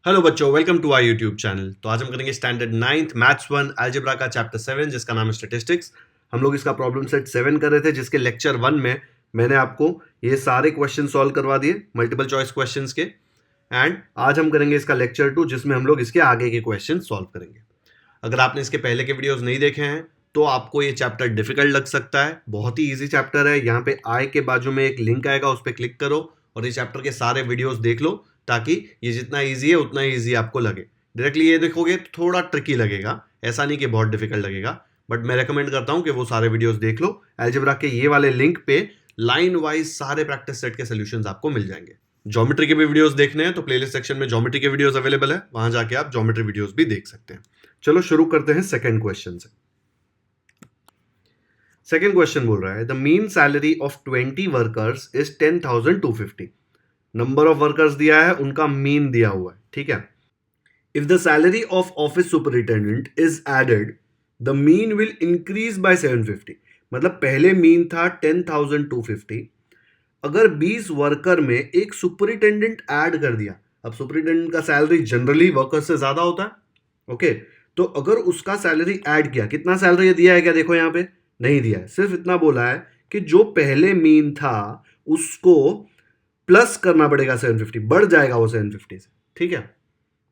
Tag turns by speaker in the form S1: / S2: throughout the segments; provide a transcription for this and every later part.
S1: Hello बच्चों, welcome to our YouTube channel. तो आज हम करेंगे स्टैंडर्ड 9th मैथ्स 1 अलजेब्रा का चैप्टर 7 जिसका नाम है स्टैटिस्टिक्स। हम लोग इसका प्रॉब्लम सेट 7 कर रहे थे, जिसके लेक्चर 1 में मैंने आपको ये सारे क्वेश्चन सॉल्व करवा दिए मल्टीपल चॉइस क्वेश्चंस के। एंड आज हम करेंगे इसका लेक्चर 2 जिसमें हम लोग इसके आगे के क्वेश्चन सॉल्व करेंगे। अगर आपने इसके पहले के वीडियोस नहीं देखे हैं तो आपको ये चैप्टर डिफिकल्ट लग सकता है। बहुत ही इजी चैप्टर है। यहाँ पे आई के बाजू में एक लिंक आएगा, उस पर क्लिक करो और इस चैप्टर के सारे वीडियोस देख लो, ताकि ये जितना इजी है उतना इजी आपको लगे। डायरेक्टली ये देखोगे तो थोड़ा ट्रिकी लगेगा, ऐसा नहीं कि बहुत डिफिकल्ट लगेगा, बट मैं रेकमेंड करता हूं कि वो सारे वीडियोस देख लो। अलजेब्रा के ये वाले लिंक पे लाइन वाइज सारे प्रैक्टिस सेट के सोल्यूशंस आपको मिल जाएंगे। ज्योमेट्री के भी वीडियोस देखने हैं तो प्लेलिस्ट सेक्शन में ज्योमेट्री के वीडियोस अवेलेबल है, वहां जाके आप ज्योमेट्री वीडियोस भी देख सकते हैं। चलो शुरू करते हैं सेकंड क्वेश्चन से। सेकंड क्वेश्चन बोल रहा है the mean salary of 20 workers is 10,250। Number of workers दिया है, उनका मीन दिया हुआ है, ठीक है। If the salary of office superintendent is added the mean will increase by 750। मतलब पहले मीन था 10,250, अगर 20 वर्कर में एक सुपरिटेंडेंट ऐड कर दिया। अब सुपरिटेंडेंट का सैलरी जनरली वर्कर से ज्यादा होता है, ओके। तो अगर उसका सैलरी ऐड किया, कितना सैलरी दिया है क्या, देखो यहां पे नहीं दिया है, सिर्फ इतना बोला है कि जो पहले मीन था उसको प्लस करना पड़ेगा 750, बढ़ जाएगा वो 750 से, ठीक है।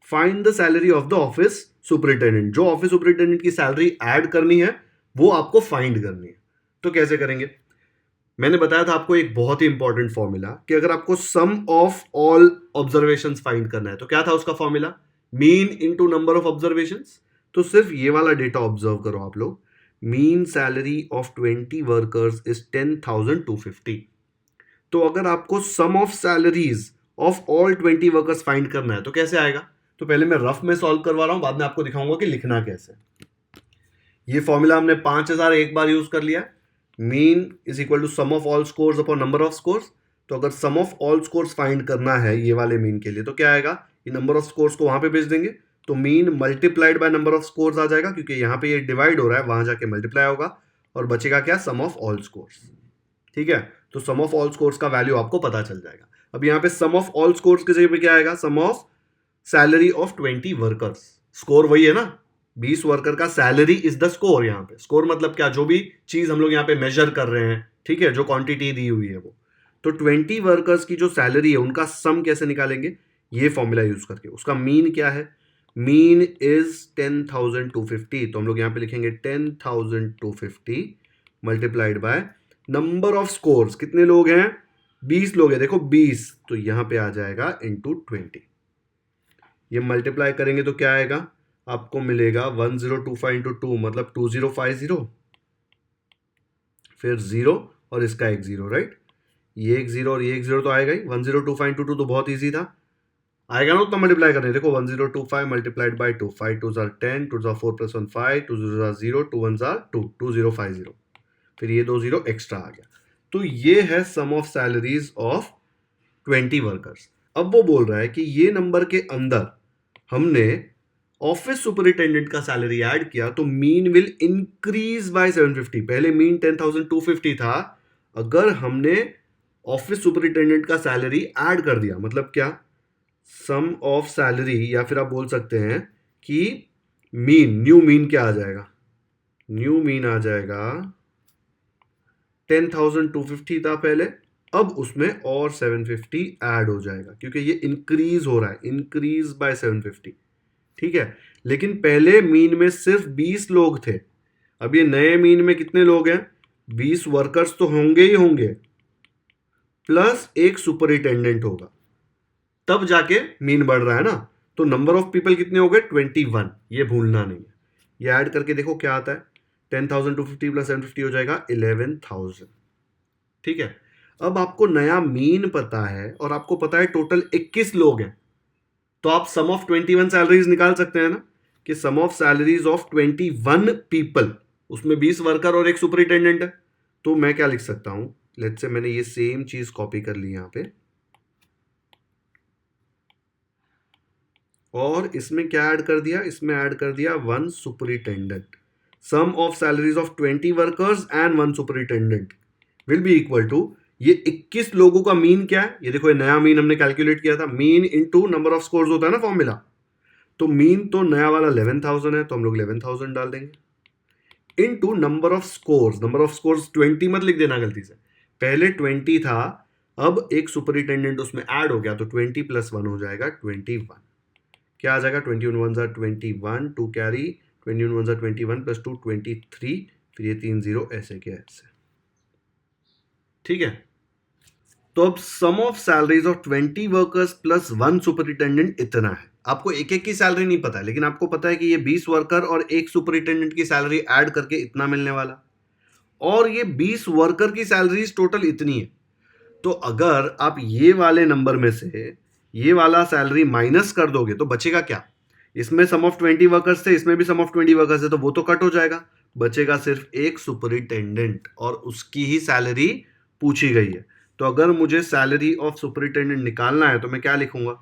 S1: Find the salary of the office superintendent. जो ऑफिस सुपरिटेंडेंट की सैलरी ऐड करनी है वो आपको फाइंड करनी है। तो कैसे करेंगे? मैंने बताया था आपको एक बहुत ही इंपॉर्टेंट फॉर्मूला कि अगर आपको sum of all observations find करना है तो क्या था उसका formula? Mean into number of observations. तो सिर्फ ये वाला डेटा ऑब्जर्व करो आप लोग। Mean salary of 20 workers is 10,250। तो अगर आपको sum of salaries of all 20 workers find करना है तो कैसे आएगा? तो पहले मैं रफ में सॉल्व करवा रहा हूं, बाद में आपको दिखाऊंगा कि लिखना कैसे। ये फॉर्मूला हमने 5,000 एक बार यूज कर लिया। Mean is equal to sum of all scores upon number of scores. तो अगर sum of all scores find करना है ये वाले मीन के लिए तो क्या आएगा? ये नंबर ऑफ स्कोर्स को वहां पे भेज देंगे तो mean multiplied by number of scores आ जाएगा, क्योंकि यहाँ पे ये डिवाइड हो रहा है, वहां जाके मल्टीप्लाई होगा और बचेगा क्या? सम ऑफ ऑल स्कोर्स, ठीक है। तो सम ऑफ ऑल स्कोर्स का वैल्यू आपको पता चल जाएगा। अब यहाँ पे सम ऑफ ऑल स्कोर्स की जगह पे क्या आएगा? Sum of salary of 20 workers. Score वही है ना, 20 वर्कर का सैलरी इज द स्कोर। यहाँ पे स्कोर मतलब क्या? जो भी चीज हम लोग यहाँ पे मेजर कर रहे हैं, ठीक है, जो क्वांटिटी दी हुई है वो। तो 20 वर्कर्स की जो सैलरी है उनका सम कैसे निकालेंगे? ये फॉर्मूला यूज करके। उसका मीन क्या है? Mean is 10,250। तो हम लोग यहाँ पे लिखेंगे 10,250 multiplied by number of scores. कितने लोग हैं? 20 लोग हैं, देखो 20, तो यहां पे आ जाएगा इंटू 20। ये मल्टीप्लाई करेंगे तो क्या आएगा? आपको मिलेगा 1025 इंटू 2 मतलब 2050, फिर 0 और इसका एक 0, राइट। ये एक 0 और ये एक 0 तो आएगा ही। 1025 इंटू 2 तो बहुत ईजी था, आएगा ना उतना मल्टीप्लाई करने। देखो 1025 मल्टीप्लाइड बाई 2, 5 2 10, 2 4 प्लस 1 5, 2 0 0, 2 1 2, 2050, फिर ये 2 0 एक्स्ट्रा आ गया। तो ये है सम ऑफ सैलरीज ऑफ 20 वर्कर्स। अब वो बोल रहा है कि ये नंबर के अंदर हमने ऑफिस सुपरिटेंडेंट का सैलरी ऐड किया तो मीन विल इंक्रीज बाय 750। पहले मीन 10,250 था, अगर हमने ऑफिस सुपरिटेंडेंट का सैलरी ऐड कर दिया, मतलब क्या? सम ऑफ सैलरी, या फिर आप बोल सकते हैं कि मीन, न्यू मीन क्या आ जाएगा? न्यू मीन आ जाएगा 10,250 था पहले, अब उसमें और 750 ऐड हो जाएगा, क्योंकि ये इंक्रीज हो रहा है, इंक्रीज बाय 750, ठीक है। लेकिन पहले मीन में सिर्फ 20 लोग थे, अब ये नए मीन में कितने लोग हैं? 20 वर्कर्स तो होंगे ही होंगे, प्लस एक सुपरिटेंडेंट होगा, तब जाके मीन बढ़ रहा है ना। तो नंबर ऑफ पीपल कितने हो गए? 21। ये भूलना नहीं है। ये ऐड करके देखो क्या आता है। 10,250 प्लस 750 हो जाएगा 11,000, ठीक है। अब आपको नया मीन पता है और आपको पता है टोटल 21 लोग हैं, तो आप सम ऑफ 21 सैलरीज निकाल सकते हैं ना, कि सम ऑफ सैलरीज ऑफ 21 पीपल, उसमें 20 वर्कर और एक सुपरिटेंडेंट है। तो मैं क्या लिख सकता हूं? लेट्स से मैंने ये सेम चीज कॉपी कर ली यहां पे, और इसमें क्या ऐड कर दिया? इसमें ऐड कर दिया 1 superintendent. Sum of salaries of 20 workers and 1 superintendent will be equal to, ये 21 लोगों का मीन क्या है, ये देखो ये नया मीन हमने कैलकुलेट किया था, mean into number of scores होता है ना फॉर्मूला, तो मीन तो नया वाला 11,000 है, तो हम लोग 11,000 डाल देंगे into number of scores. Number of scores 20 मत लिख देना गलती से, पहले 20 था, अब एक सुपरिटेंडेंट उसमें ऐड हो गया, तो 20 प्लस 1 हो जाएगा 21। क्या आ जाएगा, 21 1 ज़ा 21, 2 कैरी, 21 1 ज़ा 21 प्लस 2 23, फिर ये 3 0 ऐसे के ऐसे। ठीक है, तो अब sum of salaries of 20 workers plus 1 superintendent इतना है। आपको एक एक की सैलरी नहीं पता है, लेकिन आपको पता है कि ये 20 वर्कर और एक सुपरिटेंडेंट की सैलरी ऐड करके इतना मिलने वाला, और ये 20 वर्कर की सैलरीज टोटल इतनी है। तो अगर आप ये वाले नंबर में से ये वाला सैलरी माइनस कर दोगे तो बचेगा क्या, इसमें सम ऑफ 20 वर्कर्स थे, इसमें भी सम ऑफ 20 वर्कर्स है, तो वो तो कट हो जाएगा, बचेगा सिर्फ एक सुपरिटेंडेंट और उसकी ही सैलरी पूछी गई है। तो अगर मुझे सैलरी ऑफ सुपरिटेंडेंट निकालना है तो मैं क्या लिखूंगा,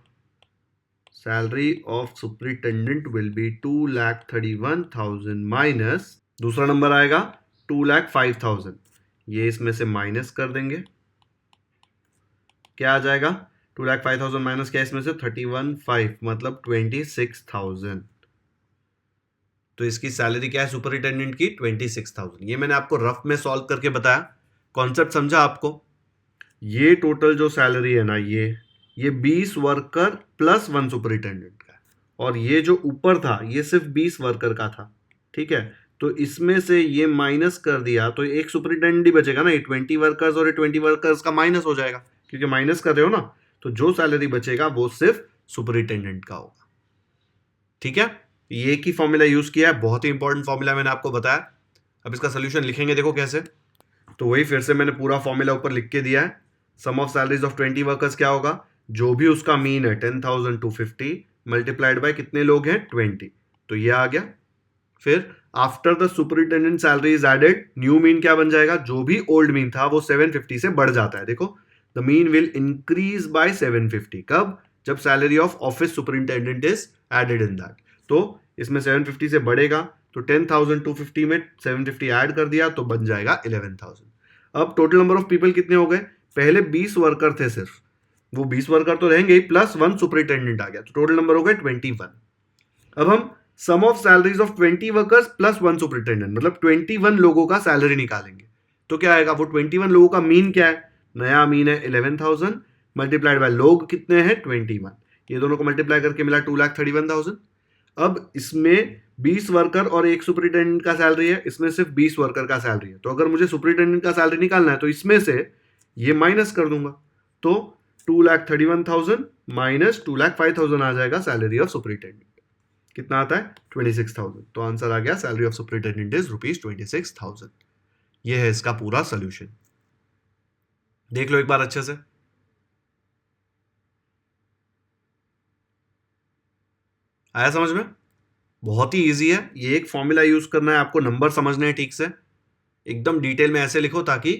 S1: salary of superintendent will B 2,31,000 minus दूसरा नंबर आएगा 2,05,000, ये इसमें से माइनस कर देंगे, क्या आ जाएगा 2,05,000 माइनस क्या इसमें से 31,500 मतलब 26,000। तो इसकी सैलरी क्या है सुपरिटेंडेंट की 26,000। ये मैंने आपको रफ में सॉल्व करके बताया, कॉन्सेप्ट समझा आपको। ये टोटल जो सैलरी है ना, ये 20 वर्कर प्लस 1 सुपरिटेंडेंट का, और ये जो ऊपर था ये सिर्फ 20 वर्कर का था। ठीक है, तो इसमें से ये माइनस कर दिया तो एक सुपरिटेंडेंट ही बचेगा ना, ये 20 वर्कर्स और ये 20 वर्कर्स का माइनस हो जाएगा, क्योंकि माइनस कर रहे हो ना, तो जो सैलरी बचेगा वो सिर्फ सुपरिटेंडेंट का होगा। ठीक है, ये की फॉर्मूला यूज किया है, बहुत ही इंपॉर्टेंट फॉर्मूला मैंने आपको बताया। अब इसका सोल्यूशन लिखेंगे, देखो कैसे। तो वही फिर से मैंने पूरा फॉर्मूला ऊपर लिख के दिया है। सम ऑफ सैलरीज ऑफ 20 वर्कर्स क्या होगा, जो भी उसका मीन है 10,250 मल्टीप्लाइड बाय कितने लोग हैं 20, तो ये आ गया। फिर after the superintendent salary is added, new mean क्या बन जाएगा, जो भी ओल्ड मीन था वो 750 से बढ़ जाता है। देखो the mean will increase by 750, कब, जब salary of office superintendent is added in that. तो इसमें 750 से बढ़ेगा, तो 10,250 में 750 ऐड कर दिया तो बन जाएगा 11,000। अब टोटल नंबर ऑफ पीपल कितने हो गए, पहले 20 वर्कर थे सिर्फ, वो 20 वर्कर तो रहेंगे ही, प्लस 1 सुपरिटेंडेंट आ गया, तो टोटल नंबर हो गए 21। अब हम sum of salaries of 20 workers plus 1 superintendent मतलब 21 लोगों का सैलरी निकालेंगे। तो क्या आएगा, वो 21 लोगों का मीन क्या है, नया मीन है 11,000 मल्टीप्लाइड बाय लोग कितने हैं 21, ये दोनों को मल्टीप्लाई करके मिला 2,31,000। अब इसमें 20 वर्कर और एक सुपरिटेंडेंट का सैलरी है, इसमें सिर्फ 20 वर्कर का सैलरी है, तो अगर मुझे सुपरिटेंडेंट का सैलरी निकालना है तो इसमें से ये माइनस कर दूंगा, तो 2,31,000 माइनस 2,05,000 आ जाएगा सैलरी ऑफ सुपरिटेंडेंट, कितना आता है 26,000। तो आंसर आ गया सैलरी ऑफ सुपरिटेंडेंट इज ₹26,000। ये है इसका पूरा सोल्यूशन। देख लो एक बार अच्छे से, आया समझ में, बहुत ही इजी है। ये एक फॉर्मूला यूज करना है आपको, नंबर समझने हैं ठीक से, एकदम डिटेल में ऐसे लिखो ताकि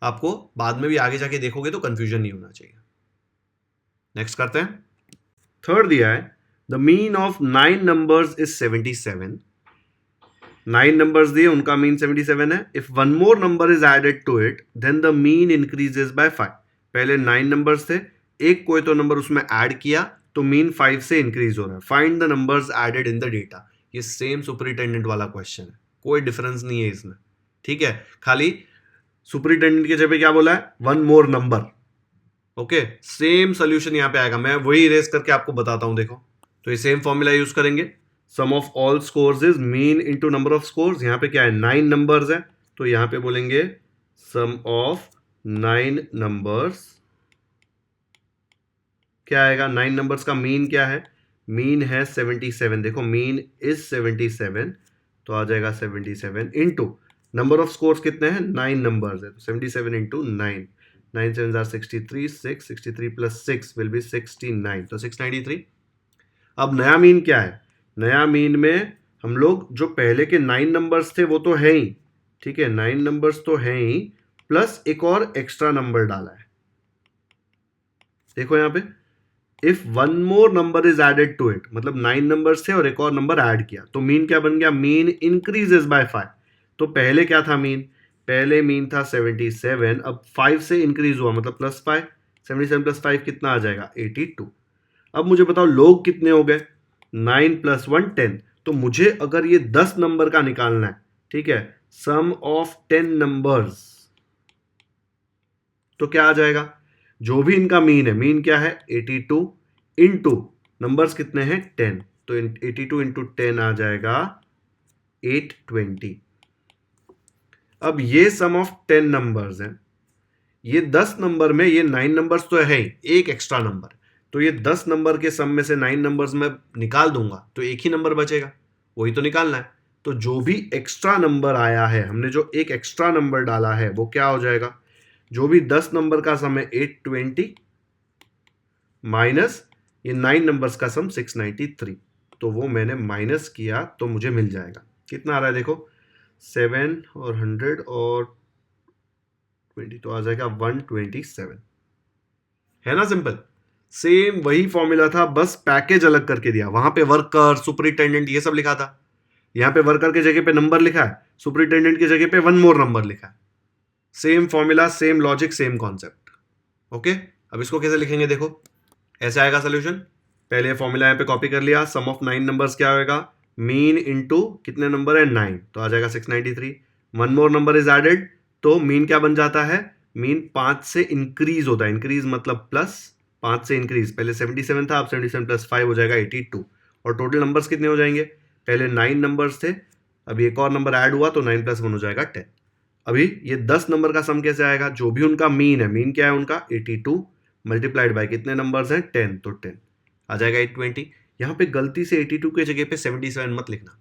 S1: आपको बाद में भी आगे जाके देखोगे तो कंफ्यूजन नहीं होना चाहिए। नेक्स्ट करते हैं, थर्ड दिया है the mean of 9 numbers is 77। 9 numbers दिए, उनका मीन 77 है। If one more number is added to it then the mean increases by 5। पहले 9 नंबर्स थे, एक कोई तो नंबर उसमें ऐड किया तो मीन 5 से इंक्रीज हो रहा है। Find the numbers added in the data. ये सेम सुपरिटेंडेंट वाला क्वेश्चन है, कोई डिफरेंस नहीं है इसमें। ठीक है, खाली सुपरिटेंडेंट की जगह क्या बोला है, one more number. Okay, same solution यहां पे आएगा, मैं वही इरेज करके आपको बताता हूं। देखो, तो ये सेम फॉर्मूला यूज करेंगे, sum of all scores is mean into number of scores. यहां पे क्या है 9 नंबर्स है, तो यहां पे बोलेंगे सम ऑफ 9 नंबर्स, क्या आएगा 9 नंबर्स का मीन क्या है, मीन है 77। देखो मीन इज 77, तो आ जाएगा 77 इनटू नंबर ऑफ स्कोर्स कितने हैं 9 नंबर्स है, तो 77 into 9, 9 7 are 63, 63 plus 6 will be 69, तो 693। अब नया मीन क्या है, नया मीन में हम लोग जो पहले के 9 नंबर्स थे वो तो है ही, ठीक है 9 नंबर्स तो है ही, प्लस एक और एक्स्ट्रा नंबर डाला है। देखो यहां पे if one more number is added to it, मतलब 9 नंबर्स थे और एक और नंबर ऐड किया, तो मीन क्या बन गया, मीन इंक्रीजेस बाय 5। तो पहले क्या था मीन, पहले मीन था 77, अब 5 से इंक्रीज हुआ मतलब +5, 77 + 5 कितना आ जाएगा 82। अब मुझे बताओ लोग कितने हो गए, 9 + 1 10। तो मुझे अगर ये 10 नंबर का निकालना है, ठीक है, सम ऑफ 10 नंबर्स, तो क्या आ जाएगा, जो भी इनका मीन है, मीन क्या है 82 इंटू नंबर्स कितने हैं 10, तो 82 इंटू 10 आ जाएगा 820। अब ये सम ऑफ 10 नंबर्स हैं, ये 10 नंबर में ये 9 नंबर्स तो है ही, एक एक्स्ट्रा नंबर, तो ये 10 नंबर के सम में से 9 नंबर्स में निकाल दूंगा तो एक ही नंबर बचेगा, वही तो निकालना है। तो जो भी एक्स्ट्रा नंबर आया है, हमने जो एक एक्स्ट्रा नंबर डाला है वो क्या हो जाएगा, जो भी 10 नंबर का सम है 820 माइनस ये 9 नंबर्स का सम 693, तो वो मैंने माइनस किया तो मुझे मिल जाएगा, कितना आ रहा है देखो, 7 और 100 और 20 तो आ जाएगा 127, है ना सिंपल। सेम वही फॉर्मूला था, बस पैकेज अलग करके दिया, वहां पे वर्कर सुपरिटेंडेंट ये सब लिखा था, यहां पे वर्कर की जगह पे नंबर लिखा है, सुपरिटेंडेंट की जगह पे 1 मोर नंबर लिखा है। Same formula, same logic, same concept. Okay, अब इसको कैसे लिखेंगे देखो, ऐसे आएगा सोल्यूशन। पहले फॉर्मूला यहाँ पे कॉपी कर लिया, सम ऑफ 9 नंबर्स क्या होगा, मीन इंटू कितने नंबर है 9, तो आ जाएगा 693। 1 मोर नंबर इज एडेड, तो मीन क्या बन जाता है, मीन 5 से इंक्रीज होता है, इंक्रीज मतलब प्लस, 5 से इंक्रीज, पहले 77 था, अब 77 + 5 हो जाएगा 82, और टोटल नंबर्स कितने हो जाएंगे, पहले 9 नंबर्स थे, अभी एक और नंबर ऐड हुआ तो 9 + 1 हो जाएगा 10। अभी ये 10 नंबर का सम कैसे आएगा, जो भी उनका मीन है, मीन क्या है उनका 82 मल्टीप्लाइड बाय कितने नंबर्स हैं 10, तो 10 आ जाएगा 820। यहाँ पे गलती से 82 के जगह पे 77 मत लिखना,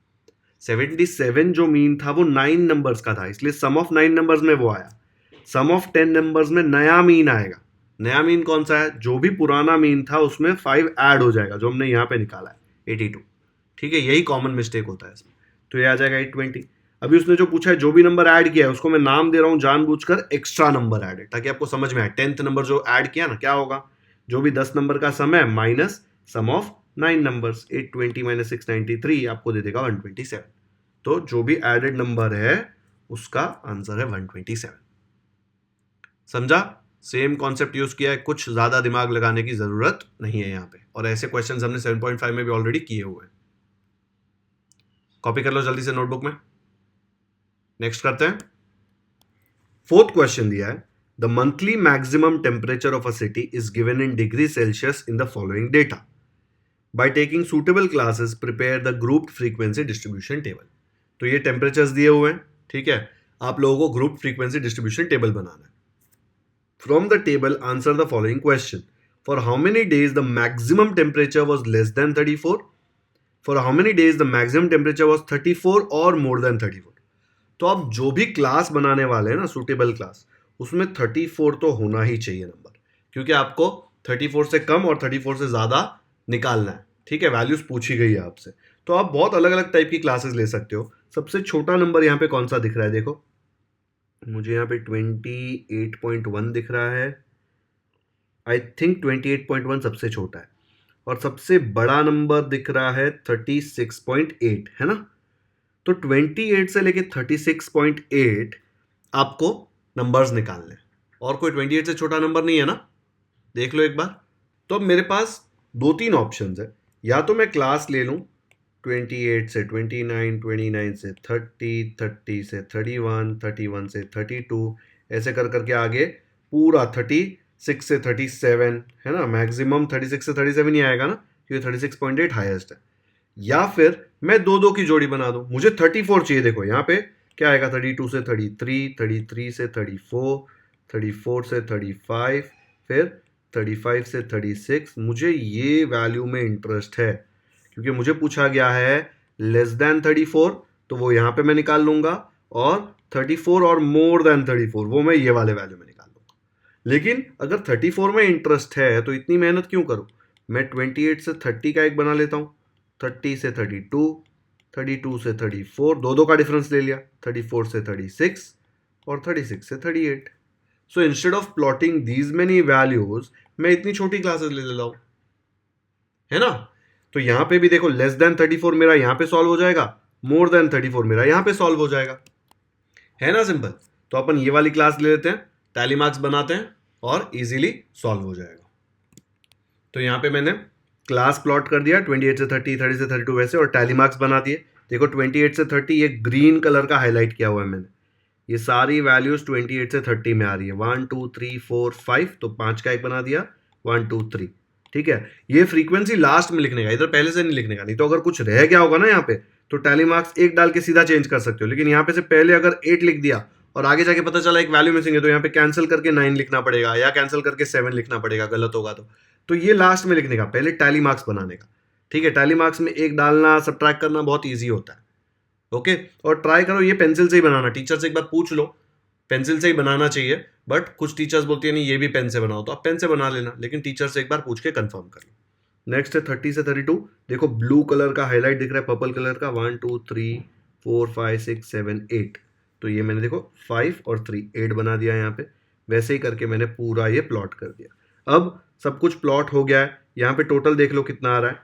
S1: 77 जो मीन था वो 9 नंबर्स का था, इसलिए सम ऑफ 9 नंबर्स में वो आया, सम ऑफ 10 नंबर्स में नया मीन आएगा। नया मीन कौन सा है, जो भी पुराना मीन था उसमें 5 ऐड हो जाएगा, जो हमने यहाँ पे निकाला है 82, ठीक है, यही कॉमन मिस्टेक होता है इसमें, तो ये आ जाएगा 820। अभी उसने जो पूछा है जो भी नंबर ऐड किया है उसको मैं नाम दे रहा हूं जानबूझकर एक्स्ट्रा नंबर ऐड, ताकि आपको समझ में आए। 10th नंबर जो ऐड किया ना, क्या होगा, जो भी 10 नंबर का सम है minus sum of 9 numbers, 820 minus 693 आपको दे देगा 127, तो जो भी एडेड नंबर है उसका आंसर है 127। समझा, सेम कॉन्सेप्ट यूज किया है, कुछ ज्यादा दिमाग लगाने की जरूरत नहीं है यहाँ पे, और ऐसे क्वेश्चंस हमने 7.5 में भी ऑलरेडी किए हुए हैं। कॉपी कर लो जल्दी से नोटबुक में। नेक्स्ट करते हैं, 4th क्वेश्चन दिया है, the monthly maximum temperature of a city is given in degree Celsius in the following data, by taking suitable classes prepare the group frequency distribution table. तो ये टेम्परेचर्स दिए हुए हैं, ठीक है, आप लोगों को ग्रुप फ्रीक्वेंसी डिस्ट्रीब्यूशन टेबल बनाना है। From the table answer the following question, for how many days the maximum temperature was less than 34, for how many days the maximum temperature was 34 और मोर देन 34। तो आप जो भी class बनाने वाले हैं ना, सुटेबल क्लास, उसमें 34 तो होना ही चाहिए नंबर, क्योंकि आपको 34 से कम और 34 से ज़्यादा निकालना है, ठीक है, वैल्यूज पूछी गई है आपसे। तो आप बहुत अलग अलग टाइप की क्लासेस ले सकते हो। सबसे छोटा नंबर यहाँ पे कौन सा दिख रहा है, देखो मुझे यहाँ पे 28.1 दिख रहा है, आई थिंक 28.1 सबसे छोटा है, और सबसे बड़ा नंबर दिख रहा है 36.8, है ना। तो 28 से लेके 36.8 आपको नंबर्स निकालने, और कोई 28 से छोटा नंबर नहीं है ना, देख लो एक बार। तो अब मेरे पास 2-3 ऑप्शंस है, या तो मैं क्लास ले लूं 28 से 29, 29 से 30, 30 से 31, 31 से 32, ऐसे कर करके आगे पूरा 36 से 37, है ना, मैक्सिमम 36 से 37 ही आएगा ना, क्योंकि 36.8 हाईएस्ट है। या फिर मैं 2-2 की जोड़ी बना दूं, मुझे 34 चाहिए, देखो यहाँ पे क्या आएगा, 32 से 33, 33 से 34, 34 से 35, फिर 35 से 36। मुझे ये वैल्यू में इंटरेस्ट है, क्योंकि मुझे पूछा गया है लेस देन 34, तो वो यहाँ पे मैं निकाल लूंगा, और 34 और मोर देन 34 वो मैं ये वाले वैल्यू में निकाल लूंगा। लेकिन अगर 34 में इंटरेस्ट है तो इतनी मेहनत क्यों करूं, मैं 28 से 30 का एक बना लेता हूं, 30 से 32, 32 से 34, 2-2 का डिफरेंस ले लिया, 34 से 36 और 36 से 38। So instead of plotting these many values, मैं इतनी छोटी क्लासेस ले लेता हूं, है ना। तो यहां पे भी देखो लेस देन 34 मेरा यहां पे सॉल्व हो जाएगा, मोर देन 34 मेरा यहां पे सॉल्व हो जाएगा, है ना सिंपल। तो अपन ये वाली क्लास ले लेते हैं, टैली मार्क्स बनाते हैं और इजीली सॉल्व हो जाएगा। तो यहाँ पे मैंने क्लास प्लॉट कर दिया 28 से 30, 30 से 32 वैसे, और टैली मार्क्स बना दिए। देखो 28 से 30 ये ग्रीन कलर का हाईलाइट किया हुआ है मैंने, ये सारी वैल्यूज 28 से 30 में आ रही है। 1 2 3 4 5, तो 5 का एक बना दिया, 1 2 3, ठीक है। ये फ्रीक्वेंसी लास्ट में लिखने का, इधर पहले से नहीं लिखने का, नहीं तो अगर कुछ रह गया होगा ना यहाँ पे तो टैली मार्क्स 1 डाल के सीधा चेंज कर सकते हो, लेकिन यहाँ पे से पहले अगर 8 लिख दिया और आगे जाके पता चला एक वैल्यू मिसिंग है, तो यहाँ पे कैंसिल करके 9 लिखना पड़ेगा या कैंसिल करके 7 लिखना पड़ेगा, गलत होगा तो ये लास्ट में लिखने का, पहले टैली मार्क्स बनाने का, ठीक है। टैली मार्क्स में 1 डालना, सब्ट्रैक्ट करना बहुत ईजी होता है, ओके। और ट्राई करो ये पेंसिल से ही बनाना, टीचर से एक बार पूछ लो, पेंसिल से ही बनाना चाहिए, बट कुछ टीचर्स बोलती है नहीं ये भी पेन से बनाओ, तो आप पेन से बना लेना, लेकिन टीचर से एक बार पूछ के कंफर्म कर लो। नेक्स्ट है 30 से 32, देखो ब्लू कलर का हाईलाइट दिख रहा है, पर्पल कलर का, 1 2 3 4 5 6 7 8, तो ये मैंने देखो 5 और 3 8 बना दिया यहाँ पे, वैसे ही करके मैंने पूरा ये प्लॉट कर दिया। अब सब कुछ प्लॉट हो गया है, यहाँ पे टोटल देख लो कितना आ रहा है,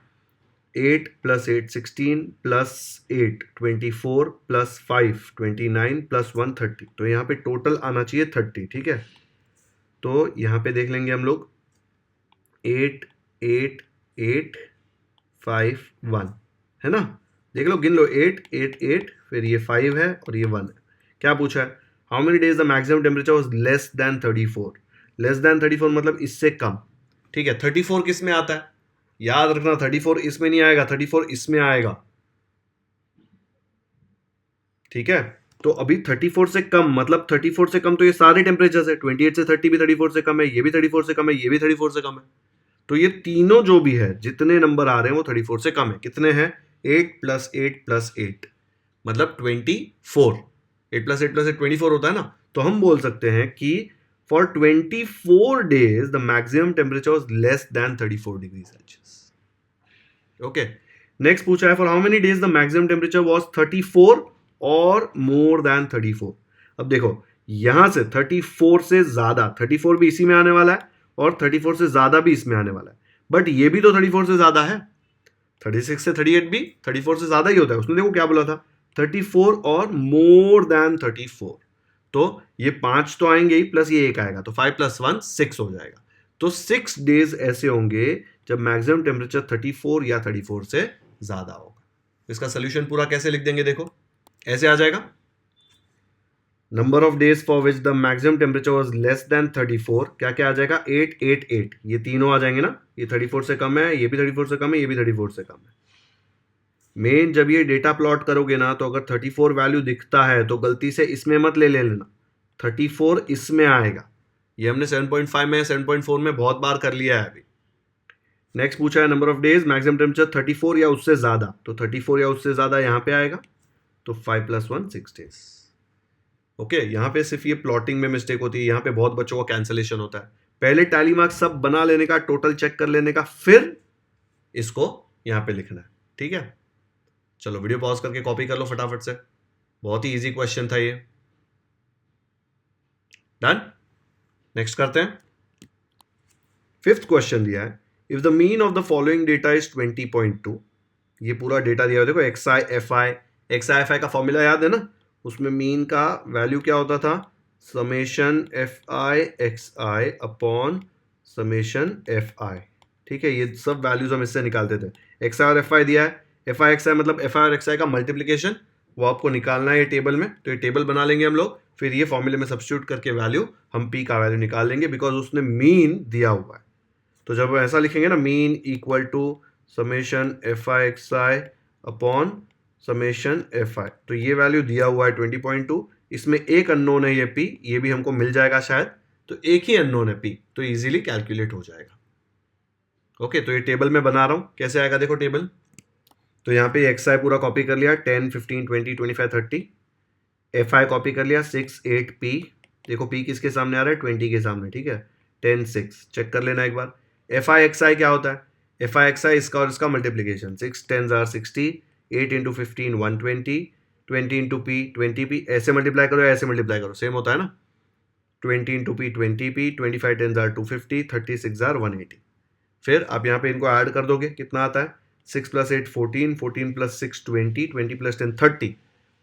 S1: 8 + 8 16 + 8 24 + 5 29 + 1 30, तो यहाँ पे टोटल आना चाहिए 30, ठीक है। तो यहाँ पे देख लेंगे हम लोग 8 8 8 5 1, है ना, देख लो, गिन लो, 8 8 8, फिर ये 5 है और ये 1 है। क्या पूछा है, how many days the maximum temperature was less than 34, less than 34 मतलब इससे कम, ठीक है। 34 किस में आता है, याद रखना 34 इसमें नहीं आएगा, 34 इसमें आएगा, ठीक है। तो अभी 34 से कम मतलब 34 से कम तो ये सारे टेम्परेचर है, 28 से 30 भी 34 से कम है, ये भी 34 से कम है, ये भी 34 से कम है, तो ये तीनों जो भी है जितने नंबर आ रहे हैं वो 34 से कम है। कितने हैं, 8 + 8 + 8 मतलब 24, 8 + 8 + 8 24 होता है ना, तो हम बोल सकते हैं कि for 24 days the maximum temperature was less than 34 degree Celsius, okay. Next पूछा है for how many days the maximum temperature was 34 और मोर देन 34। अब देखो यहां से 34 से ज्यादा, 34 भी इसी में आने वाला है और 34 से ज्यादा भी इसमें आने वाला है, बट ये भी तो 34 से ज्यादा है, 36 से 38 भी 34 से ज्यादा ही होता है। उसने देखो क्या बोला था, 34 और मोर देन 34, तो ये 5 तो आएंगे ही, प्लस ये 1 आएगा, तो 5 + 1 6 हो जाएगा। तो 6 डेज ऐसे होंगे जब मैक्सिमम टेम्परेचर 34 या 34 से ज्यादा होगा। इसका सोल्यूशन पूरा कैसे लिख देंगे, देखो ऐसे आ जाएगा, number of days for which the maximum temperature was less than 34, क्या क्या आ जाएगा, 8 8 8, ये तीनों आ जाएंगे ना, ये 34 से कम है, ये भी 34 से कम है, ये भी 34 से कम है। मेन जब ये डेटा प्लॉट करोगे ना, तो अगर 34 वैल्यू दिखता है तो गलती से इसमें मत ले लेना, 34 इसमें आएगा। ये हमने 7.5 में 7.4 में बहुत बार कर लिया है अभी। नेक्स्ट पूछा है number of days maximum temperature 34 या उससे ज्यादा, तो 34 या उससे ज्यादा यहाँ पे आएगा, तो 5 + 1 6 डेज, ओके। यहाँ पे सिर्फ ये प्लॉटिंग में मिस्टेक होती है, यहाँ पे बहुत बच्चों का कैंसलेशन होता है। पहले टैली मार्क्स सब बना लेने का, टोटल चेक कर लेने का, फिर इसको यहाँ पे लिखना है, ठीक है। चलो वीडियो पॉज करके कॉपी कर लो फटाफट से, बहुत ही इजी क्वेश्चन था ये। डन, नेक्स्ट करते हैं। 5th क्वेश्चन दिया है, if the mean of the following data is 20.2, ये पूरा डेटा दिया है, देखो XI का फॉर्मूला याद है ना, उसमें मीन का वैल्यू क्या होता था, ΣFI/XI अपॉन ΣFI, ठीक है। ये सब वैल्यूज हम इससे निकालते थे, XI और FI दिया है, FI/XI मतलब FI और XI का मल्टीप्लीकेशन, वो आपको निकालना है ये टेबल में, तो ये टेबल बना लेंगे हम लोग, फिर ये फॉर्मूले में सब्स्टिट्यूट करके वैल्यू हम P का वैल्यू निकाल लेंगे, बिकॉज उसने मीन दिया हुआ है। तो जब ऐसा लिखेंगे ना, mean equal to ΣFI/XI upon ΣFI, तो ये वैल्यू दिया हुआ है 20.2, इसमें एक अननोन है ये P, ये भी हमको मिल जाएगा शायद, तो एक ही अननोन है P, तो इजीली कैलकुलेट हो जाएगा, ओके। तो ये टेबल में बना रहा हूं, कैसे आएगा देखो टेबल, तो यहाँ पे XI पूरा कॉपी कर लिया, 10 15 20 25 30, FI कॉपी कर लिया 6 8 P, देखो P किसके सामने आ रहा है, 20 के सामने, ठीक है, 10 6, चेक कर लेना एक बार। FI/XI क्या होता है, FI/XI इसका और इसका multiplication, 6 10s are 60, 8 × 15 120, 20 × P 20P, ऐसे मल्टीप्लाई करो ऐसे मल्टीप्लाई करो, सेम होता है ना, 20 × P 20P, 25 10s are 250, 36 are 180। फिर आप यहाँ पे इनको ऐड कर दोगे, कितना आता है, 6 + 8 14, 14 + 6 20, 20 + 10 30,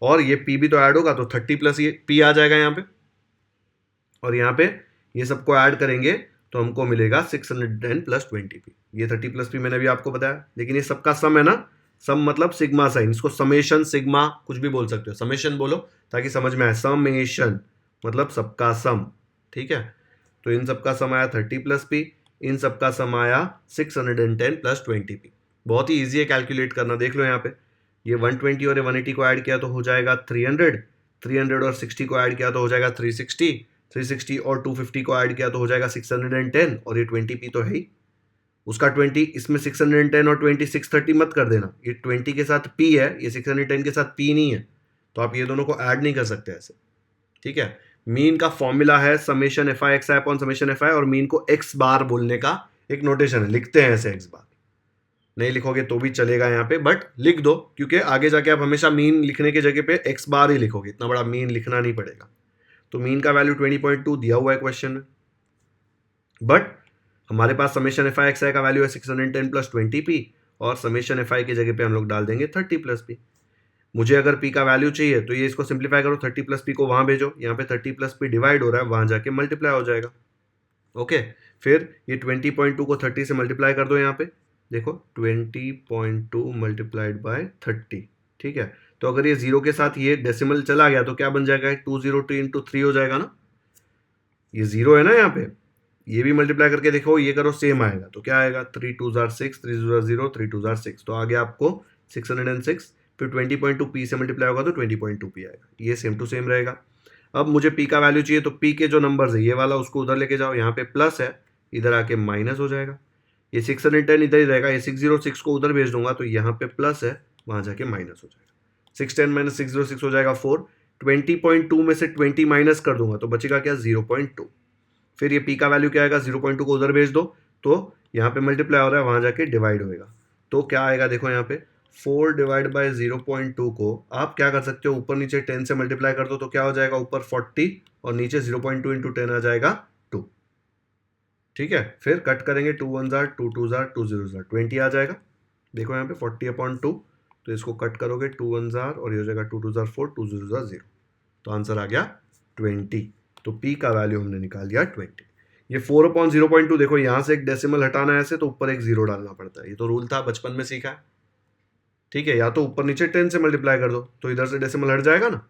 S1: और ये P भी तो ऐड होगा, तो 30 प्लस ये P आ जाएगा यहाँ पे, और यहाँ पे ये सबको ऐड करेंगे तो हमको मिलेगा 610 प्लस 20p। ये 30 प्लस p मैंने अभी आपको बताया, लेकिन ये सबका सम है ना, सम मतलब सिग्मा साइन, इसको समेशन सिग्मा कुछ भी बोल सकते हो, समेशन बोलो ताकि समझ में आए, समेशन मतलब सबका सम, ठीक है। तो इन सबका सम आया 30 प्लस p, इन सबका सम आया 610 प्लस 20p। बहुत ही ईजी है कैलकुलेट करना, देख लो यहाँ पे, ये 120 और 180 को ऐड किया तो हो जाएगा 300, 300 और 60 को ऐड किया तो हो जाएगा 360, 360 और 250 को ऐड किया तो हो जाएगा 610, और ये 20p तो है ही, उसका 20 इसमें 610 और 20 630 मत कर देना, ये 20 के साथ p है, ये 610 के साथ p नहीं है, तो आप ये दोनों को ऐड नहीं कर सकते ऐसे, ठीक है। मीन का फॉर्मूला है summation F I x I upon summation F I, और मीन को एक्स बार बोलने का एक नोटेशन है, लिखते हैं ऐसे एक्स बार, नहीं लिखोगे तो भी चलेगा यहाँ पे, बट लिख दो क्योंकि आगे जाके आप हमेशा मीन लिखने की जगह पे एक्स बार ही लिखोगे, इतना बड़ा मीन लिखना नहीं पड़ेगा। तो मीन का वैल्यू 20.2 दिया हुआ है क्वेश्चन में, बट हमारे पास समेशन एफ आई एक्स आई का वैल्यू है 610 प्लस 20p, और समेशन एफ आई की जगह पे हम लोग डाल देंगे 30 प्लस p। मुझे अगर p का वैल्यू चाहिए तो ये इसको सिंप्लीफाई करो, 30 प्लस p को वहां भेजो, यहाँ पे 30 प्लस p डिवाइड हो रहा है, वहां जाके मल्टीप्लाई हो जाएगा, ओके। फिर ये 20.2 को 30 से मल्टीप्लाई कर दो, यहाँ पे देखो 20.2 मल्टीप्लाइड बाय 30, ठीक है। तो अगर ये जीरो के साथ ये डेसिमल चला गया तो क्या बन जाएगा, 202 इंटू 3 हो जाएगा ना, ये जीरो है ना यहाँ पे, ये भी मल्टीप्लाई करके देखो, ये करो सेम आएगा, तो क्या आएगा 3 2 जार 6, 3 2 जार 0, 3 2 जार 6, तो आगे आपको 606, फिर 20.2 p से मल्टीप्लाई होगा तो 20.2 p आएगा, ये सेम टू सेम रहेगा। अब मुझे p का वैल्यू चाहिए, तो p के जो नंबर्स है ये वाला उसको उधर लेके जाओ, यहाँ पे प्लस है, इधर आके माइनस हो जाएगा, ये 610 इधर ही रहेगा, ये 606 को उधर भेज दूंगा तो यहाँ पे प्लस है, वहां जाके माइनस हो जाएगा, 610 माइनस 606 हो जाएगा 4, 20.2 में से 20 माइनस कर दूंगा तो बचेगा क्या 0.2, फिर ये p का वैल्यू क्या आएगा, 0.2 को उधर भेज दो तो यहाँ पे मल्टीप्लाई हो रहा है, वहां जाके डिवाइड होएगा, तो क्या आएगा देखो यहाँ पे 4 डिवाइड बाय 0.2 को आप क्या कर सकते हो, ऊपर नीचे 10 से मल्टीप्लाई कर दो तो क्या हो जाएगा, ऊपर 40 और नीचे 0.2 इंटू 10 आ जाएगा 2, ठीक है। फिर कट करेंगे, 2 1 जार 2 2 जार 2 0 जार 20 आ जाएगा, देखो यहाँ पे 40/2, तो इसको कट करोगे 2 1 जार और ये हो जाएगा 2 2 जार 4, 2 0 जार 0, तो आंसर आ गया 20। तो p का वैल्यू हमने निकाल दिया 20। ये 4/0.2 देखो, यहां से एक डेसिमल हटाना है ऐसे तो ऊपर एक जीरो डालना पड़ता है, ये तो रूल था बचपन में सीखा है, ठीक है। या तो ऊपर नीचे 10 से मल्टीप्लाई कर दो तो इधर से डेसिमल हट जाएगा ना,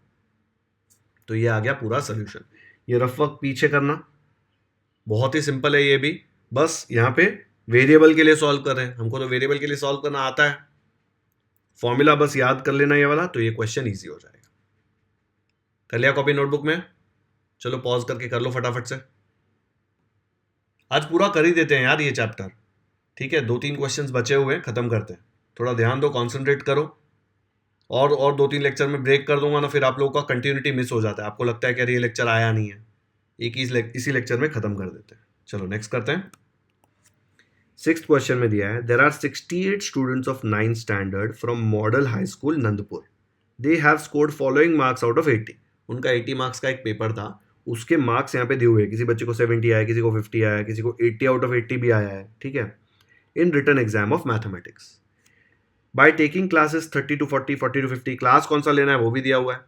S1: तो ये आ गया पूरा सोल्यूशन। ये रफ वर्क पीछे करना, बहुत ही सिंपल है ये भी, बस यहाँ पे वेरिएबल के लिए सॉल्व कर रहे हैं, हमको तो वेरिएबल के लिए सॉल्व करना आता है, फॉर्मूला बस याद कर लेना ये वाला, तो ये क्वेश्चन ईजी हो जाएगा। कर लिया कॉपी नोटबुक में, चलो पॉज करके कर लो फटाफट से, आज पूरा कर ही देते हैं यार ये चैप्टर, ठीक है। 2-3 क्वेश्चंस बचे हुए हैं, खत्म करते हैं, थोड़ा ध्यान दो, कॉन्सेंट्रेट करो, और 2-3 लेक्चर में ब्रेक कर दूंगा ना, फिर आप लोगों का कंटिन्यूटी मिस हो जाता है, आपको लगता है कि अरे ये लेक्चर आया नहीं है, एक ही इसी लेक्चर में खत्म कर देते हैं। चलो नेक्स्ट करते हैं। 6th क्वेश्चन में दिया है, there are 68 students of 9th standard from model high school Nandpur, they have scored following marks out of 80। उनका 80 मार्क्स का एक पेपर था, उसके मार्क्स यहाँ पे दिए हुए हैं, किसी बच्चे को 70 आया, किसी को 50 आया, किसी को 80 आउट ऑफ 80 भी आया है, ठीक है, in written exam of mathematics. By taking classes 30 to 40, 40 to 50, class कौन सा लेना है वो भी दिया हुआ है।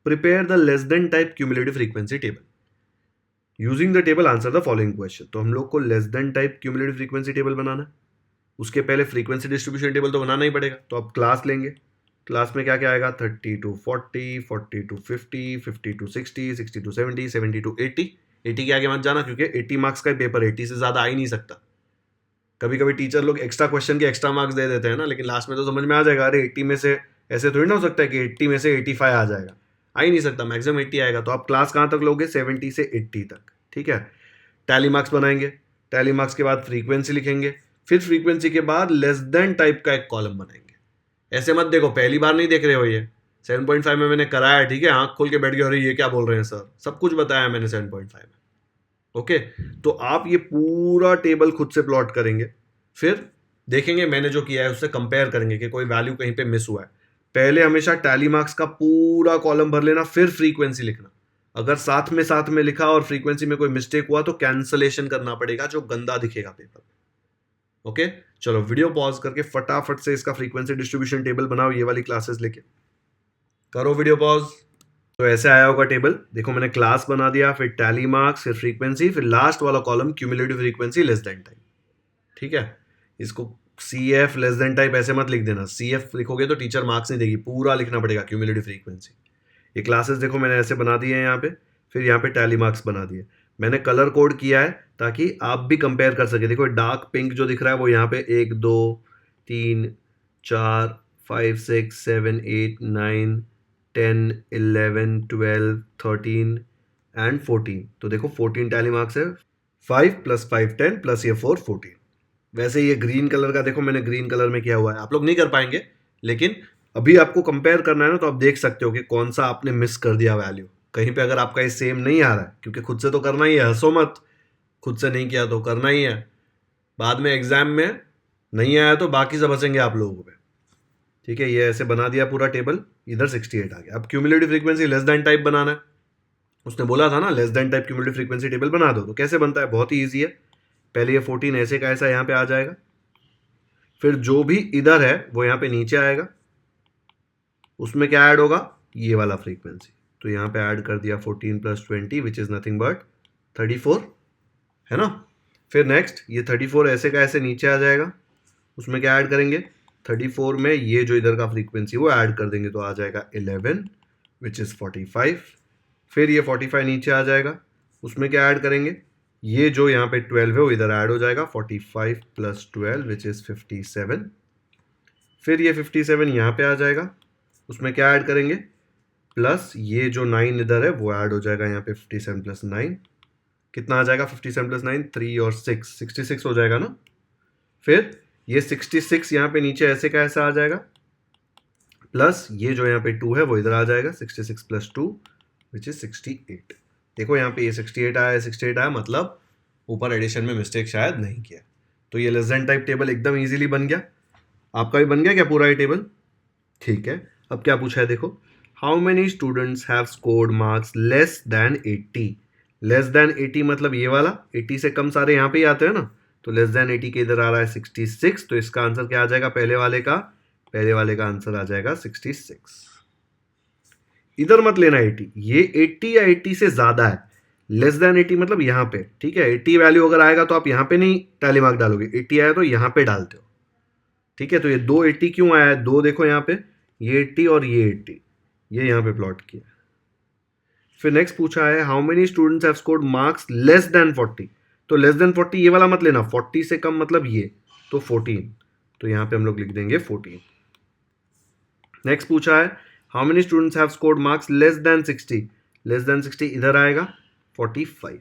S1: Prepare the less than type cumulative frequency table, using the table answer the following question. तो हम लोग को less than type cumulative frequency table बनाना है, उसके पहले फ्रीक्वेंसी डिस्ट्रीब्यूशन टेबल तो बनाना ही पड़ेगा, तो अब क्लास लेंगे, क्लास में क्या क्या आएगा, 30 to 40, 40 to 50, 50 to 60, 60 to 70, 70 to 80, 80 के आगे मत जाना क्योंकि 80 मार्क्स का पेपर 80 से ज़्यादा आ ही नहीं सकता। कभी कभी टीचर लोग एक्स्ट्रा क्वेश्चन के एक्स्ट्रा मार्क्स दे देते हैं ना, लेकिन लास्ट में तो समझ में आ जाएगा, अरे 80 में से ऐसे थोड़ी ना हो सकता है कि 80 में से 85 आ जाएगा, आ ही नहीं सकता, मैक्सिमम 80 आएगा। तो आप क्लास कहाँ तक लोगे, 70 से 80 तक, ठीक है। टैली मार्क्स बनाएंगे, टैली मार्क्स के बाद फ्रीक्वेंसी लिखेंगे, फिर फ्रीक्वेंसी के बाद लेस देन टाइप का एक कॉलम बनाएंगे। ऐसे मत देखो, पहली बार नहीं देख रहे हो, ये 7.5 में मैंने कराया, ठीक है, आंख खोल के बैठ गए, अरे ये क्या बोल रहे हैं सर, सब कुछ बताया मैंने 7.5 में, ओके। तो आप ये पूरा टेबल खुद से प्लॉट करेंगे, फिर देखेंगे मैंने जो किया है उससे कंपेयर करेंगे कि कोई वैल्यू कहीं पे मिस हुआ है। पहले हमेशा टैली मार्क्स का पूरा कॉलम भर लेना, फिर फ्रीक्वेंसी लिखना, अगर साथ में लिखा और फ्रीक्वेंसी में कोई मिस्टेक हुआ तो कैंसलेशन करना पड़ेगा, जो गंदा दिखेगा पेपर, ओके। चलो वीडियो पॉज करके फटाफट से इसका फ्रीक्वेंसी डिस्ट्रीब्यूशन टेबल बनाओ, ये वाली क्लासेस लेके, करो वीडियो पॉज। तो ऐसे आया होगा टेबल, देखो मैंने क्लास बना दिया, फिर टैली मार्क्स, फिर फ्रीक्वेंसी, फिर लास्ट वाला column cumulative frequency less than type. ठीक है, इसको C F less than type ऐसे मत लिख देना, सी एफ लिखोगे तो टीचर मार्क्स नहीं देगी, पूरा लिखना पड़ेगा क्यूमुलेटिव फ्रीक्वेंसी। ये क्लासेस देखो मैंने ऐसे बना दिए हैं यहाँ पे, फिर यहाँ पे टैली मार्क्स बना दिए। मैंने कलर कोड किया है ताकि आप भी कंपेयर कर सके। देखो डार्क पिंक जो दिख रहा है वो यहाँ पे 1 2 3 4 5 6 7 8 9 10 11 12 13 एंड 14। तो देखो 14 टैली मार्क्स है, 5 + 5 10 + ये 4 14। वैसे ये ग्रीन कलर का देखो मैंने ग्रीन कलर में किया हुआ है, आप लोग नहीं कर पाएंगे, लेकिन अभी आपको कंपेयर करना है ना, तो आप देख सकते हो कि कौन सा आपने मिस कर दिया वैल्यू। कहीं पे अगर आपका ये सेम नहीं आ रहा है, क्योंकि खुद से तो करना ही है, हंसो मत, खुद से नहीं किया तो करना ही है, बाद में एग्जाम में नहीं आया तो बाकी सब हंसेंगे आप लोगों पे। ठीक है, ये ऐसे बना दिया पूरा टेबल, इधर 68 आ गया। अब cumulative frequency less than type बनाना है, उसने बोला था ना less than type cumulative frequency table बना दो, तो कैसे बनता है, बहुत ही ईजी है। पहले ये 14 ऐसे का ऐसा यहाँ पे आ जाएगा, फिर जो भी इधर है वो यहाँ पे नीचे आएगा, उसमें क्या ऐड होगा, ये वाला फ्रीक्वेंसी। तो यहाँ पे ऐड कर दिया 14 + 20 विच इज नथिंग बट 34, है ना। फिर नेक्स्ट ये 34 ऐसे का ऐसे नीचे आ जाएगा, उसमें क्या ऐड करेंगे, 34 में ये जो इधर का फ्रीक्वेंसी वो ऐड कर देंगे, तो आ जाएगा 11 विच इज 45। फिर ये 45 नीचे आ जाएगा, उसमें क्या ऐड करेंगे, ये जो यहाँ पे 12 है वो इधर ऐड हो जाएगा, 45 + 12 विच इज 57। फिर ये 57 यहाँ पे आ जाएगा, उसमें क्या ऐड करेंगे, प्लस ये जो 9 इधर है वो ऐड हो जाएगा यहाँ पे, 57 + 9 कितना आ जाएगा, 57 + 9 3 और 6 66 हो जाएगा ना। फिर ये 66 यहाँ पे नीचे ऐसे का ऐसा आ जाएगा, प्लस ये जो यहाँ पे 2 है वो इधर आ जाएगा, 66 + 2 विच इज 68। देखो यहाँ पे ये 68 आया, 68 आया, मतलब ऊपर एडिशन में मिस्टेक शायद नहीं किया। तो ये लेस देन टाइप टेबल एकदम इजीली बन गया। आपका भी बन गया क्या पूरा ये टेबल? ठीक है, अब क्या पूछा है देखो, how many students have scored marks less than 80। Less than 80 मतलब ये वाला, 80 से कम सारे यहाँ पे ही आते हैं ना, तो लेस देन 80 के इधर आ रहा है 66, तो इसका आंसर क्या आ जाएगा, पहले वाले का आंसर आ जाएगा 66। इधर मत लेना 80, ये 80 या 80 से ज्यादा है, लेस देन 80 मतलब यहाँ पे। ठीक है, 80 वैल्यू अगर आएगा तो आप यहाँ पे नहीं टैली मार्क डालोगे, 80 आया तो यहाँ पे डालते हो। ठीक है, तो ये 280 क्यों आया है, 2 देखो यहाँ पे, ये 80 और ये 80, ये यहाँ पे प्लॉट किया। फिर नेक्स्ट पूछा है how many students have scored marks less than 40। तो लेस देन 40 ये वाला मत लेना, 40 से कम मतलब ये, तो 14, तो यहाँ पे हम लोग लिख देंगे 14। नेक्स्ट पूछा है how many students have scored marks less than 60। Less than 60 इधर आएगा 45।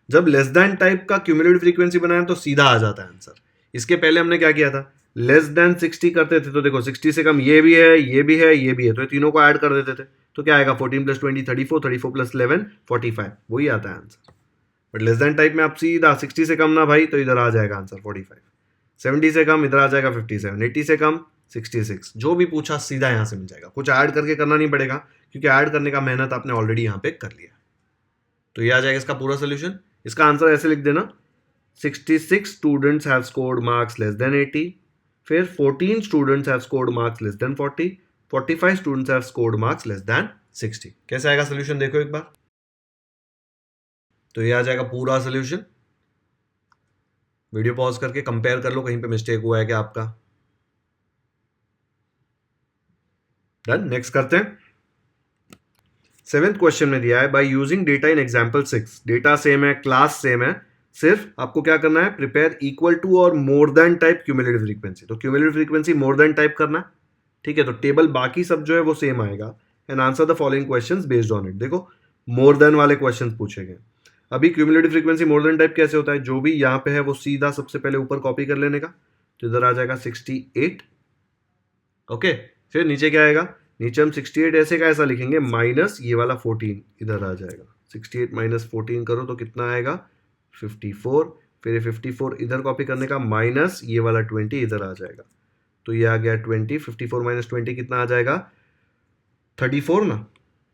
S1: जब लेस देन टाइप का क्यूमुलेटिव फ्रीक्वेंसी बनाया तो सीधा आ जाता है आंसर। इसके पहले हमने क्या किया था, लेस देन 60 करते थे, तो देखो 60 से कम ये भी है, ये भी है, ये भी है, तो ये तीनों को ऐड कर देते थे, तो क्या आएगा 14 + 20 34, 34 + 11 45, वही आता है answer. But less than type में आप सीधा 60 से कम ना भाई, तो इधर आ जाएगा आंसर 45, 70 से कम इधर आ जाएगा 57, 80 से कम 66, जो भी पूछा सीधा यहाँ से मिल जाएगा, कुछ ऐड करके करना नहीं पड़ेगा, क्योंकि ऐड करने का मेहनत आपने ऑलरेडी यहाँ पे कर लिया। तो ये आ जाएगा इसका पूरा सोल्यूशन। इसका आंसर ऐसे लिख देना, 66 students have scored marks less than 80, फिर 14 students have scored marks less than 40, 45 students have scored marks less than 60। कैसे आएगा सोल्यूशन देखो एक बार, तो ये आ जाएगा पूरा सोल्यूशन। वीडियो पॉज करके कंपेयर कर लो, कहीं पे मिस्टेक हुआ है क्या आपका। डन, नेक्स्ट करते हैं। 7th क्वेश्चन में दिया है by using data in example 6। Data same है, क्लास सेम है, सिर्फ आपको क्या करना है, प्रिपेयर इक्वल टू और more than type cumulative frequency. तो cumulative frequency more than type करना है। ठीक है, तो टेबल बाकी सब जो है वो सेम आएगा, and answer the following questions based on it. देखो मोर देन वाले क्वेश्चंस पूछे गए। अभी cumulative frequency more than type कैसे होता है, जो भी यहाँ पे है वो सीधा सबसे पहले ऊपर कॉपी कर लेने का, तो इधर आ जाएगा 68। ओके, फिर नीचे क्या आएगा, नीचे हम 68 ऐसे का ऐसा लिखेंगे, माइनस ये वाला 14 इधर आ जाएगा, 68 - 14 करो तो कितना आएगा 54। फिर ये 54 इधर कॉपी करने का, माइनस ये वाला 20 इधर आ जाएगा, तो ये आ गया 20। 54 - 20 कितना आ जाएगा 34 ना,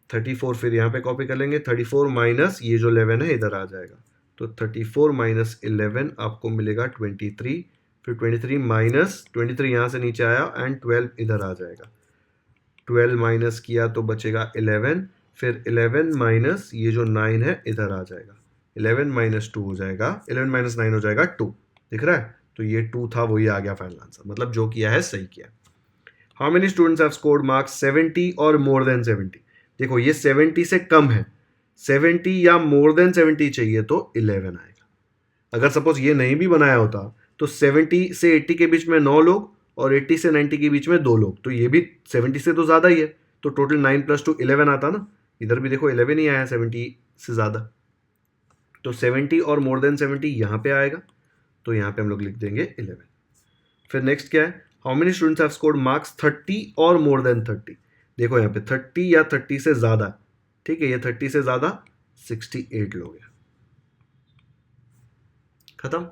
S1: 34 फिर यहाँ पे कॉपी कर लेंगे, 34 माइनस ये जो 11 है इधर आ जाएगा, तो 34 - 11 आपको मिलेगा 23। फिर 23 - 23 यहाँ से नीचे आया, एंड 12 इधर आ जाएगा, 12 माइनस किया तो बचेगा 11, फिर 11 माइनस ये जो 9 है इधर आ जाएगा, 11 माइनस 2 हो जाएगा, 11 माइनस 9 हो जाएगा 2, दिख रहा है? तो ये 2 था, वही आ गया फाइनल आंसर, मतलब जो किया है सही किया। How many students have scored marks 70 और मोर देन 70? देखो ये 70 से कम है, 70 या मोर देन 70 चाहिए तो 11 आएगा। अगर सपोज ये नहीं भी बनाया होता तो 70 से 80 के बीच में 9 लोग और 80 से 90 के बीच में 2 लोग, तो ये भी 70 से तो ज़्यादा ही है, तो टोटल 9 + 2 11 आता ना। इधर भी देखो 11 ही आया 70 से ज़्यादा, तो 70 और मोर देन 70 यहाँ पे आएगा, तो यहाँ पे हम लोग लिख देंगे 11। फिर नेक्स्ट क्या है, how many students have scored marks 30 और मोर देन 30? देखो यहाँ पे 30 या 30 से ज़्यादा, ठीक है, ये 30 से ज़्यादा 68 लोग हैं, खत्म।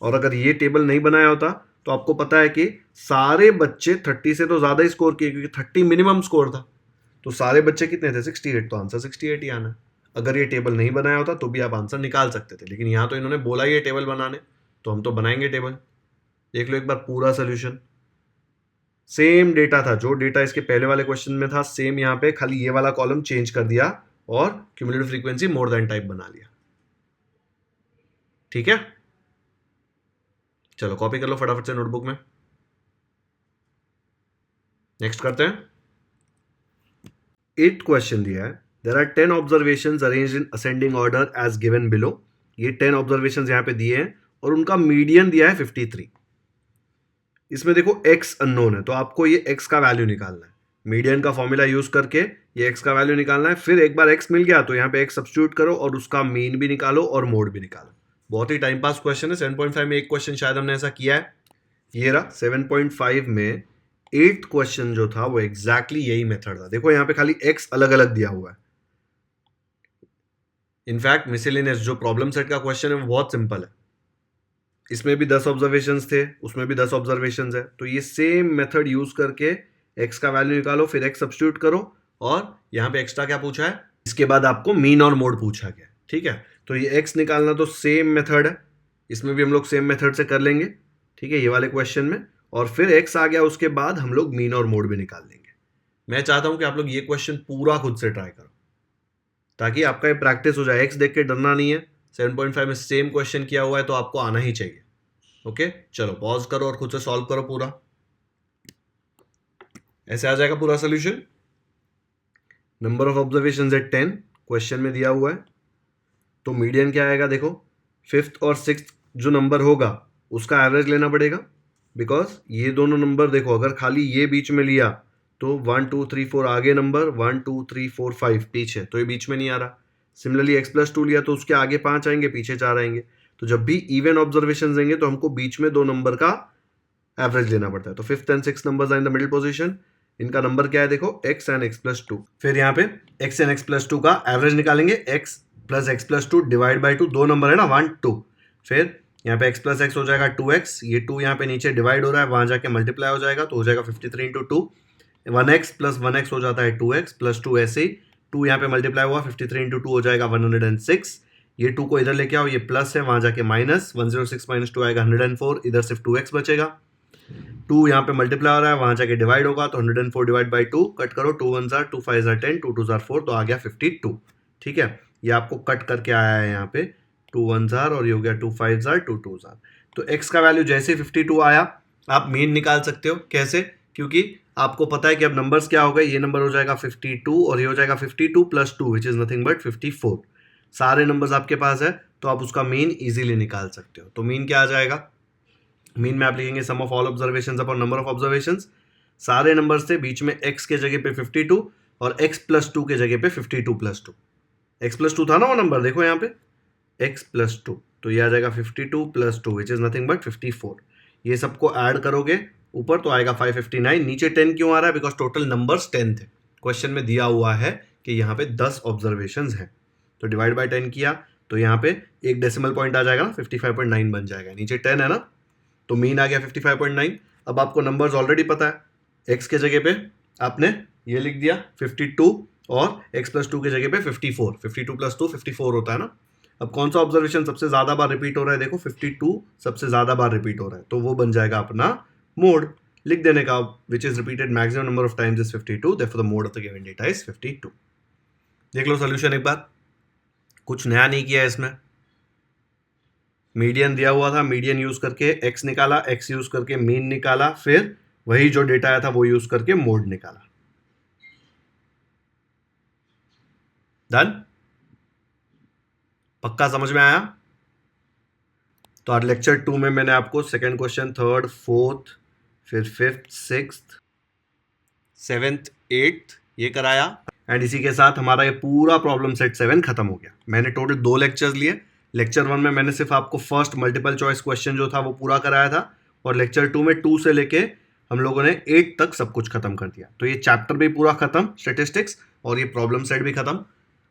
S1: और अगर ये टेबल नहीं बनाया होता तो आपको पता है कि सारे बच्चे 30 से तो ज़्यादा ही स्कोर किए, क्योंकि 30 मिनिमम स्कोर था, तो सारे बच्चे कितने थे 68, तो आंसर 68 ही आना। अगर ये टेबल नहीं बनाया होता तो भी आप आंसर निकाल सकते थे, लेकिन यहाँ तो इन्होंने बोला ये टेबल बनाने, तो हम तो बनाएंगे टेबल। देख लो एक बार पूरा सोल्यूशन, सेम डेटा था, जो डेटा इसके पहले वाले क्वेश्चन में था सेम यहाँ पे, खाली ये वाला कॉलम चेंज कर दिया और cumulative frequency more than type बना लिया, ठीक है। चलो कॉपी कर लो फटाफट से नोटबुक में। नेक्स्ट करते हैं, 8th क्वेश्चन दिया है, there are 10 observations arranged in ascending order as given below. ये 10 ऑब्जर्वेशंस यहाँ पे दिए हैं और उनका मीडियन दिया है 53। इसमें देखो x अननोन है, तो आपको ये x का वैल्यू निकालना है, मीडियन का फॉर्मूला यूज करके ये x का वैल्यू निकालना है। फिर एक बार x मिल गया तो यहाँ पे x सब्स्टिट्यूट करो और उसका मीन भी निकालो और मोड भी निकालो। बहुत ही टाइम पास क्वेश्चन है। 7.5 में एक क्वेश्चन शायद हमने ऐसा किया है, ये रहा 7.5 में 8th क्वेश्चन जो था वो एग्जैक्टली यही मेथड था। देखो यहाँ पे खाली x अलग अलग दिया हुआ है। इनफैक्ट मिसलेनियस जो प्रॉब्लम सेट का क्वेश्चन है वो बहुत सिंपल है, इसमें भी 10 ऑब्जर्वेशंस थे, उसमें भी 10 ऑब्जर्वेशंस है, तो ये सेम मेथड यूज करके x का वैल्यू निकालो, फिर x सब्स्टिट्यूट करो और यहाँ पे एक्स्ट्रा क्या पूछा है, इसके बाद आपको मीन और मोड पूछा गया, ठीक है। तो ये x निकालना तो सेम मेथड है, इसमें भी हम लोग सेम मेथड से कर लेंगे, ठीक है, ये वाले क्वेश्चन में। और फिर x आ गया, उसके बाद हम लोग मीन और मोड भी निकाल लेंगे। मैं चाहता हूं कि आप लोग ये क्वेश्चन पूरा खुद से ट्राई करो ताकि आपका ये प्रैक्टिस हो जाए। x देख के डरना नहीं है, 7.5 में सेम क्वेश्चन किया हुआ है तो आपको आना ही चाहिए। ओके चलो पॉज करो और खुद से सॉल्व करो पूरा, ऐसे आ जाएगा पूरा सोल्यूशन। नंबर ऑफ ऑब्जर्वेशंस है 10, क्वेश्चन में दिया हुआ है, तो मीडियन क्या आएगा, देखो 5th और 6th जो नंबर होगा उसका एवरेज लेना पड़ेगा, बिकॉज ये दोनों नंबर देखो अगर खाली ये बीच में लिया तो 1 2 3 4 आगे नंबर, 1 2 3 4 5 पीछे, तो ये बीच में नहीं आ रहा। सिमिलरली x+2 लिया तो उसके आगे 5 आएंगे, पीछे 4 आएंगे। तो जब भी इवन ऑब्जर्वेशन देंगे तो हमको बीच में 2 नंबर का एवरेज लेना पड़ता है। तो 5th and 6th numbers are in the middle position, इनका नंबर क्या है देखो x and x+2। फिर यहाँ पे x and x+2 का एवरेज निकालेंगे, x + x+2 divide by 2, 2 number है ना 1 2, फिर यहाँ पे x + x हो जाएगा 2x, ये 2 यहाँ पे नीचे डिवाइड हो रहा है, वहां जाके मल्टीप्लाई हो जाएगा तो हो जाएगा 53 × 2, 1x + 1x हो जाता है 2x + 2 ऐसे ही 2 यहाँ पे मल्टीप्लाई हुआ, 53 × 2 हो जाएगा 106। ये 2 को इधर लेके आओ, ये प्लस है, वहां जाके माइनस, 106 - 2 आएगा 104, इधर सिर्फ 2x बचेगा। 2 यहाँ पे मल्टीप्लाई हो रहा है, वहां जाके डिवाइड होगा तो 104 डिवाइड बाई 2, कट करो, 2 1 जार 2 5 जार 10, 2 2 जार 4, तो आ गया 52, ठीक है। ये आपको कट करके आया है यहाँ पे 2 1 जार और ये हो गया 2 5 जार 2 2 जार। तो x का वैल्यू जैसे 52 आया आप मीन निकाल सकते हो। कैसे? क्योंकि आपको पता है कि अब नंबर्स क्या हो गए, ये नंबर हो जाएगा 52 और ये हो जाएगा 52 + 2 विच इज नथिंग बट 54। सारे नंबर्स आपके पास है तो आप उसका मीन इजीली निकाल सकते हो। तो मीन क्या आ जाएगा, मीन में आप लिखेंगे sum of all observations upon number of observations. सारे नंबर्स से बीच में x के जगह पे 52 और x + 2 के जगह पे 52 + 2, x + 2 था ना वो नंबर, देखो यहाँ पे x + 2, तो ये आ जाएगा 52 + 2 विच इज नथिंग बट 54। ये सबको ऐड करोगे ऊपर तो आएगा 559। नीचे 10 क्यों आ रहा है, बिकॉज टोटल नंबर्स 10 थे। क्वेश्चन में दिया हुआ है कि यहाँ पे 10 ऑब्जर्वेशंस हैं, तो डिवाइड बाय 10 किया तो यहाँ पे एक डेसिमल पॉइंट आ जाएगा ना, 55.9 बन जाएगा। नीचे 10 है ना, तो मीन आ गया 55.9। अब आपको नंबर्स ऑलरेडी पता है, x के जगह पे आपने ये लिख दिया 52 और x + 2 के जगह पे 54, 52 + 2 54 होता है ना। अब कौन सा ऑब्जर्वेशन सबसे ज्यादा बार रिपीट हो रहा है, देखो 52 सबसे ज्यादा बार रिपीट हो रहा है, तो वो बन जाएगा अपना मोड। लिख देने का which is repeated maximum number of times is 52, therefore the mode of the given data is 52। देख लो सॉल्यूशन एक बार, कुछ नया नहीं किया है इसमें। मीडियन दिया हुआ था, मीडियन यूज करके एक्स निकाला, एक्स यूज करके मीन निकाला, फिर वही जो डेटा आया था वो यूज करके मोड निकाला। डन? पक्का समझ में आया? तो आज लेक्चर 2 में मैंने आपको सेकंड क्वेश्चन, थर्ड, फोर्थ, फिर फिफ्थ, सिक्स्थ, सेवेंथ, एट्थ ये कराया, एंड इसी के साथ हमारा ये पूरा प्रॉब्लम सेट 7 खत्म हो गया। मैंने टोटल 2 लेक्चर्स लिए। लेक्चर 1 में मैंने सिर्फ आपको फर्स्ट मल्टीपल चॉइस क्वेश्चन जो था वो पूरा कराया था, और लेक्चर 2 में 2 से लेके हम लोगों ने 8 तक सब कुछ खत्म कर दिया। तो ये चैप्टर भी पूरा खत्म स्टैटिस्टिक्स, और ये प्रॉब्लम सेट भी खत्म।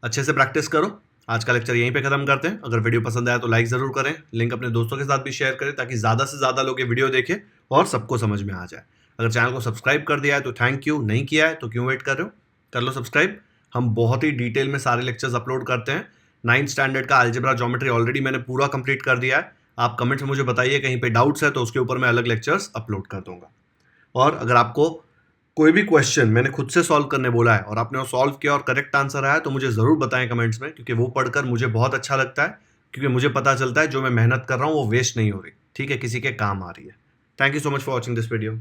S1: अच्छे से प्रैक्टिस करो। आज का लेक्चर यहीं पे खत्म करते हैं। अगर वीडियो पसंद आया तो लाइक जरूर करें, लिंक अपने दोस्तों के साथ भी शेयर करें ताकि ज़्यादा से ज़्यादा लोग ये वीडियो देखें और सबको समझ में आ जाए। अगर चैनल को सब्सक्राइब कर दिया है तो थैंक यू, नहीं किया है तो क्यों वेट कर रहे हो, कर लो सब्सक्राइब। हम बहुत ही डिटेल में सारे लेक्चर्स अपलोड करते हैं। 9th स्टैंडर्ड का अलजेब्रा ज्योमेट्री ऑलरेडी मैंने पूरा कंप्लीट कर दिया है। आप कमेंट में मुझे बताइए कहीं पे डाउट्स है तो उसके ऊपर मैं अलग लेक्चर्स अपलोड कर दूंगा। और अगर आपको कोई भी क्वेश्चन मैंने खुद से सॉल्व करने बोला है और आपने वो सॉल्व किया और करेक्ट आंसर आया तो मुझे ज़रूर बताएं कमेंट्स में, क्योंकि वो पढ़कर मुझे बहुत अच्छा लगता है, क्योंकि मुझे पता चलता है जो मैं मेहनत कर रहा हूँ वो वेस्ट नहीं हो रही, ठीक है, किसी के काम आ रही है। Thank you so much for watching this video.